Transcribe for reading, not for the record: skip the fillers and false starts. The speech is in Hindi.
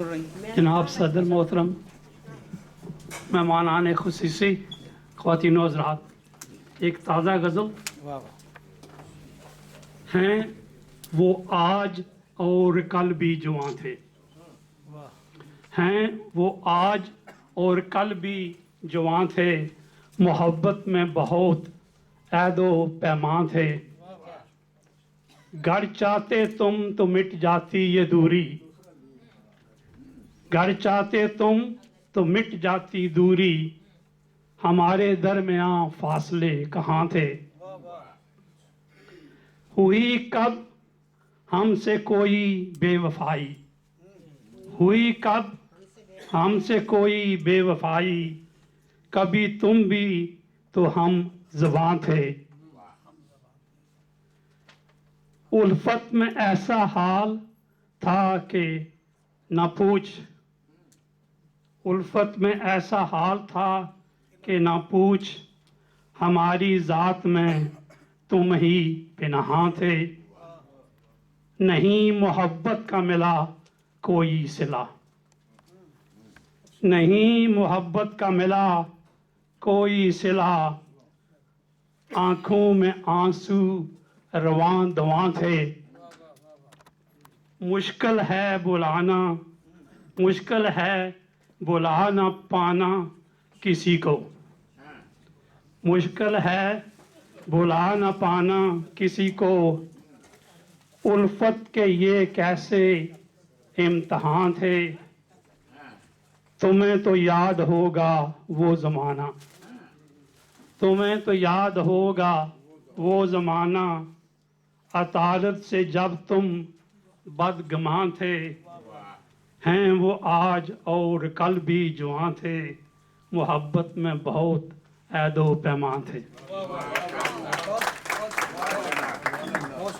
जनाब सदर मोहतरम, मेहमान खुसूसी, ख्वातीन व हज़रात, एक ताज़ा गज़ल हैं वो आज और कल भी जवां थे। हैं वो आज और कल भी जवां थे, मोहब्बत में बहुत ऐदो पैमान थे। घर चाहते तुम तो मिट जाती ये दूरी, घर चाहते तुम तो मिट जाती दूरी, हमारे दरमियां फासले कहाँ थे। हुई कब हमसे कोई बेवफाई, हुई कब हमसे कोई बेवफाई, कभी तुम भी तो हम ज़बां थे। उल्फत में ऐसा हाल था कि न पूछ, उल्फत में ऐसा हाल था कि ना पूछ, हमारी ज़ात में तुम ही पिनहा थे। नहीं मोहब्बत का मिला कोई सिला, नहीं मोहब्बत का मिला कोई सिला, आँखों में आंसू रवां दवां थे। मुश्किल है बुलाना, मुश्किल है बुला ना पाना किसी को, मुश्किल है बुला ना पाना किसी को, उल्फत के ये कैसे इम्तहान थे। तुम्हें तो याद होगा वो ज़माना, तुम्हें तो याद होगा वो ज़माना, अतारत से जब तुम बदगुमान थे। हैं वो आज और कल भी जवां थे, मोहब्बत में बहुत ऐदो पैमान थे।